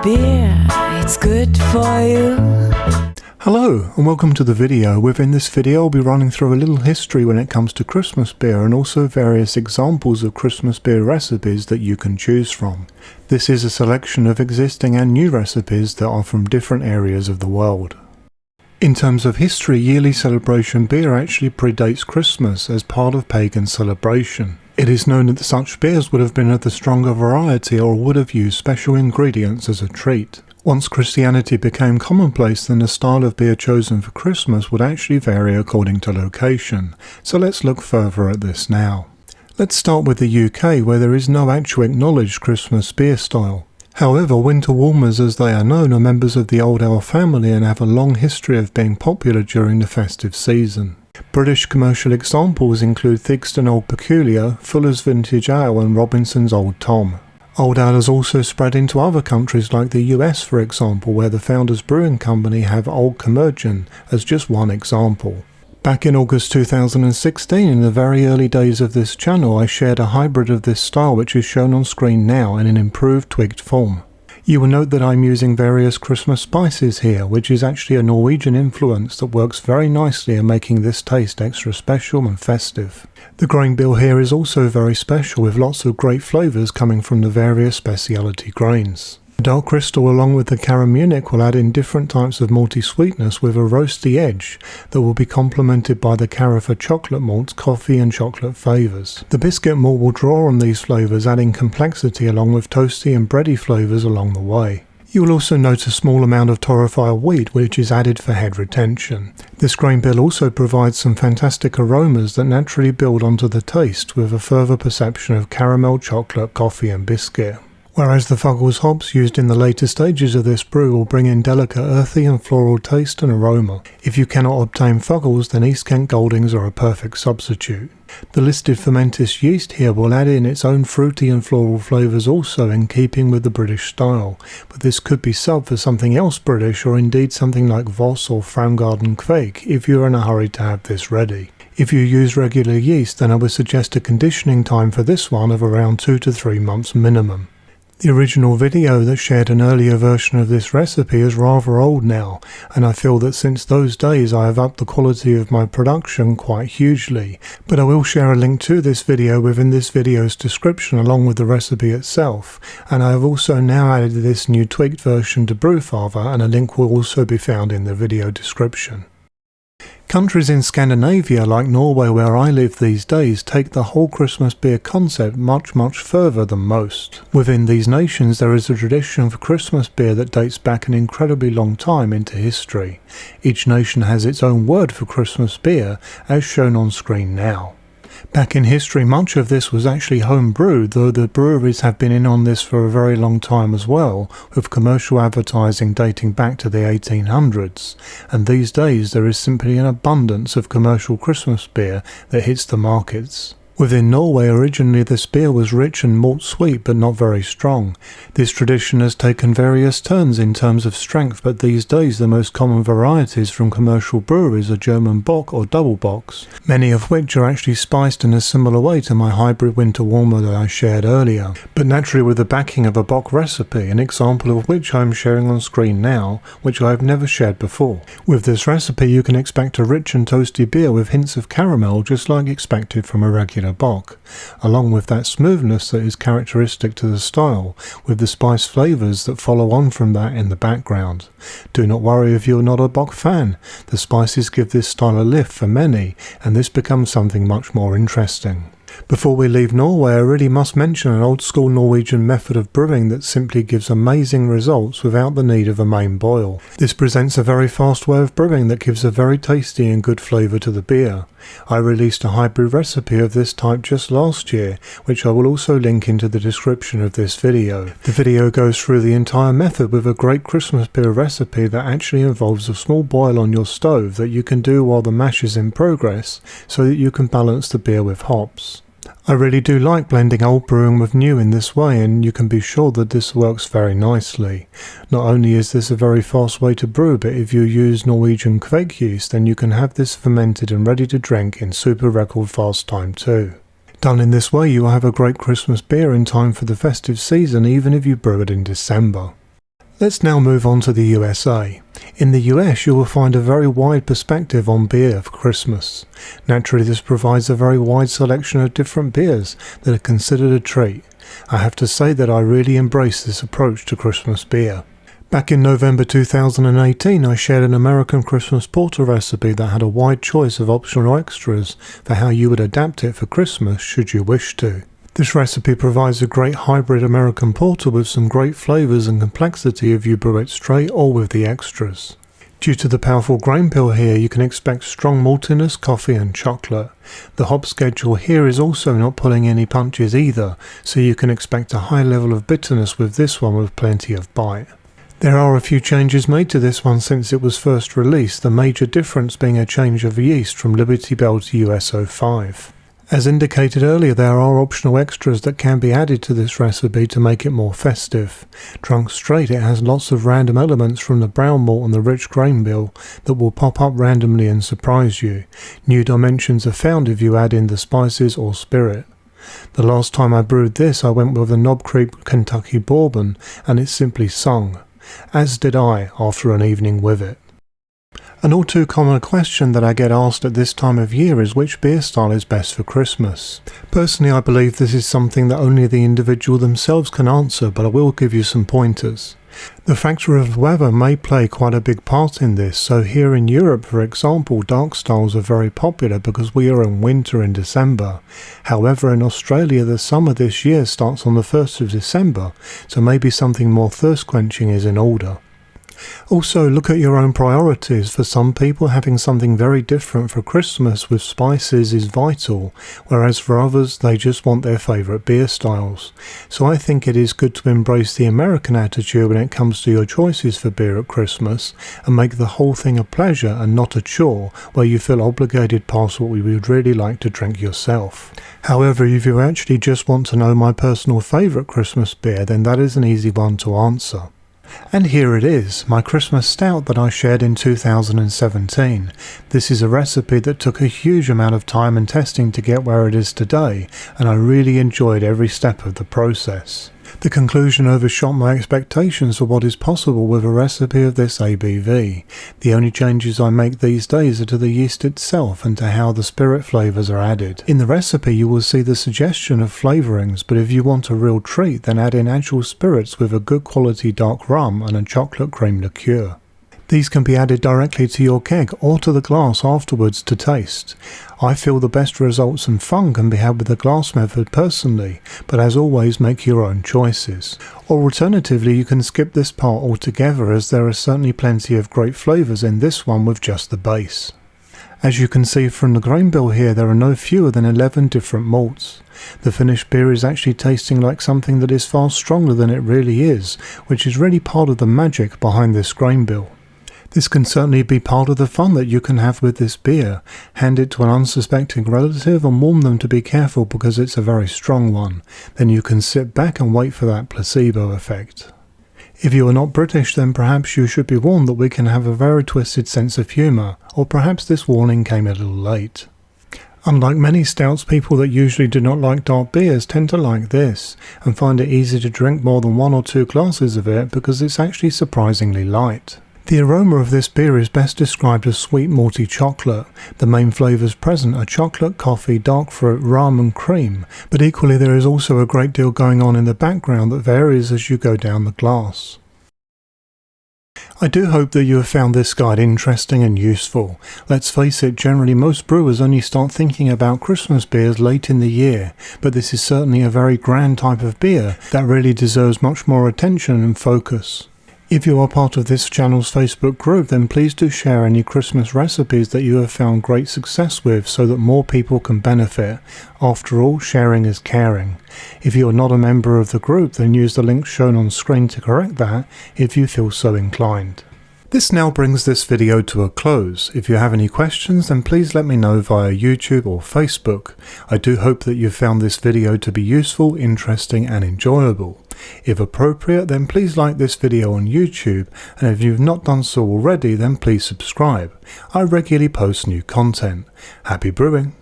beer, it's good for you. Hello and welcome to the video. Within this video I'll be running through a little history when it comes to Christmas beer and also various examples of Christmas beer recipes that you can choose from. This is a selection of existing and new recipes that are from different areas of the world. In terms of history, yearly celebration beer actually predates Christmas as part of pagan celebration. It is known that such beers would have been of the stronger variety or would have used special ingredients as a treat. Once Christianity became commonplace, then the style of beer chosen for Christmas would actually vary according to location. So let's look further at this now. Let's start with the UK, where there is no actual acknowledged Christmas beer style. However, winter warmers as they are known are members of the Old Ale family and have a long history of being popular during the festive season. British commercial examples include Theakston Old Peculiar, Fuller's Vintage Ale and Robinson's Old Tom. Old Ale has also spread into other countries like the US, for example, where the Founders Brewing Company have Old Commercian as just one example. Back in August 2016, in the very early days of this channel, I shared a hybrid of this style which is shown on screen now in an improved twigged form. You will note that I'm using various Christmas spices here, which is actually a Norwegian influence that works very nicely in making this taste extra special and festive. The grain bill here is also very special, with lots of great flavours coming from the various specialty grains. The Dark Crystal along with the Caramunich will add in different types of malty sweetness with a roasty edge that will be complemented by the Carafa chocolate malts, coffee and chocolate flavours. The Biscuit malt will draw on these flavours, adding complexity along with toasty and bready flavours along the way. You will also note a small amount of Torrified wheat which is added for head retention. This grain bill also provides some fantastic aromas that naturally build onto the taste with a further perception of caramel, chocolate, coffee and biscuit. Whereas the Fuggle's hops used in the later stages of this brew will bring in delicate earthy and floral taste and aroma. If you cannot obtain Fuggles, then East Kent Goldings are a perfect substitute. The listed Fermentis yeast here will add in its own fruity and floral flavours also in keeping with the British style, but this could be subbed for something else British or indeed something like Voss or Framgarden Kveik if you are in a hurry to have this ready. If you use regular yeast, then I would suggest a conditioning time for this one of around 2 to 3 months minimum. The original video that shared an earlier version of this recipe is rather old now, and I feel that since those days I have upped the quality of my production quite hugely, but I will share a link to this video within this video's description along with the recipe itself, and I have also now added this new tweaked version to Brewfather, and a link will also be found in the video description. Countries in Scandinavia like Norway, where I live these days, take the whole Christmas beer concept much further than most. Within these nations there is a tradition for Christmas beer that dates back an incredibly long time into history. Each nation has its own word for Christmas beer, as shown on screen now. Back in history, much of this was actually home brewed, though the breweries have been in on this for a very long time as well, with commercial advertising dating back to the 1800s, and these days there is simply an abundance of commercial Christmas beer that hits the markets. Within Norway, originally this beer was rich and malt sweet but not very strong. This tradition has taken various turns in terms of strength, but these days the most common varieties from commercial breweries are German Bock or Double Bocks, many of which are actually spiced in a similar way to my hybrid winter warmer that I shared earlier, but naturally with the backing of a Bock recipe, an example of which I am sharing on screen now, which I have never shared before. With this recipe you can expect a rich and toasty beer with hints of caramel just like expected from a regular Bock, along with that smoothness that is characteristic to the style, with the spice flavours that follow on from that in the background. Do not worry if you're not a Bock fan, the spices give this style a lift for many, and this becomes something much more interesting. Before we leave Norway, I really must mention an old school Norwegian method of brewing that simply gives amazing results without the need of a main boil. This presents a very fast way of brewing that gives a very tasty and good flavour to the beer. I released a hybrid recipe of this type just last year, which I will also link into the description of this video. The video goes through the entire method with a great Christmas beer recipe that actually involves a small boil on your stove that you can do while the mash is in progress, so that you can balance the beer with hops. I really do like blending old brewing with new in this way, and you can be sure that this works very nicely. Not only is this a very fast way to brew, but if you use Norwegian Kveik yeast, then you can have this fermented and ready to drink in super record fast time too. Done in this way, you will have a great Christmas beer in time for the festive season, even if you brew it in December. Let's now move on to the USA. In the US you will find a very wide perspective on beer for Christmas. Naturally this provides a very wide selection of different beers that are considered a treat. I have to say that I really embrace this approach to Christmas beer. Back in November 2018 I shared an American Christmas porter recipe that had a wide choice of optional extras for how you would adapt it for Christmas should you wish to. This recipe provides a great hybrid American porter with some great flavours and complexity if you brew it straight or with the extras. Due to the powerful grain bill here, you can expect strong maltiness, coffee and chocolate. The hop schedule here is also not pulling any punches either, so you can expect a high level of bitterness with this one with plenty of bite. There are a few changes made to this one since it was first released, the major difference being a change of yeast from Liberty Bell to US-05. As indicated earlier, there are optional extras that can be added to this recipe to make it more festive. Drunk straight, it has lots of random elements from the brown malt and the rich grain bill that will pop up randomly and surprise you. New dimensions are found if you add in the spices or spirit. The last time I brewed this I went with a Knob Creek Kentucky Bourbon and it simply sung. As did I after an evening with it. An all too common question that I get asked at this time of year is which beer style is best for Christmas. Personally I believe this is something that only the individual themselves can answer, but I will give you some pointers. The factor of weather may play quite a big part in this, so here in Europe for example dark styles are very popular because we are in winter in December. However in Australia the summer this year starts on the 1st of December, so maybe something more thirst quenching is in order. Also look at your own priorities. For some people having something very different for Christmas with spices is vital, whereas for others they just want their favourite beer styles. So I think it is good to embrace the American attitude when it comes to your choices for beer at Christmas and make the whole thing a pleasure and not a chore where you feel obligated past what you would really like to drink yourself. However, if you actually just want to know my personal favourite Christmas beer, then that is an easy one to answer. And here it is, my Christmas stout that I shared in 2017. This is a recipe that took a huge amount of time and testing to get where it is today, and I really enjoyed every step of the process. The conclusion overshot my expectations for what is possible with a recipe of this ABV. The only changes I make these days are to the yeast itself and to how the spirit flavours are added. In the recipe you will see the suggestion of flavourings, but if you want a real treat then add in actual spirits with a good quality dark rum and a chocolate cream liqueur. These can be added directly to your keg or to the glass afterwards to taste. I feel the best results and fun can be had with the glass method personally, but as always make your own choices. Or alternatively you can skip this part altogether, as there are certainly plenty of great flavours in this one with just the base. As you can see from the grain bill here, there are no fewer than 11 different malts. The finished beer is actually tasting like something that is far stronger than it really is, which is really part of the magic behind this grain bill. This can certainly be part of the fun that you can have with this beer. Hand it to an unsuspecting relative and warn them to be careful because it's a very strong one. Then you can sit back and wait for that placebo effect. If you are not British, then perhaps you should be warned that we can have a very twisted sense of humour, or perhaps this warning came a little late. Unlike many stouts, people that usually do not like dark beers tend to like this, and find it easy to drink more than 1 or 2 glasses of it because it's actually surprisingly light. The aroma of this beer is best described as sweet malty chocolate. The main flavours present are chocolate, coffee, dark fruit, rum and cream, but equally there is also a great deal going on in the background that varies as you go down the glass. I do hope that you have found this guide interesting and useful. Let's face it, generally most brewers only start thinking about Christmas beers late in the year, but this is certainly a very grand type of beer that really deserves much more attention and focus. If you are part of this channel's Facebook group, then please do share any Christmas recipes that you have found great success with so that more people can benefit. After all, sharing is caring. If you are not a member of the group, then use the link shown on screen to correct that if you feel so inclined. This now brings this video to a close. If you have any questions, then please let me know via YouTube or Facebook. I do hope that you found this video to be useful, interesting and enjoyable. If appropriate, then please like this video on YouTube, and if you've not done so already, then please subscribe. I regularly post new content. Happy brewing!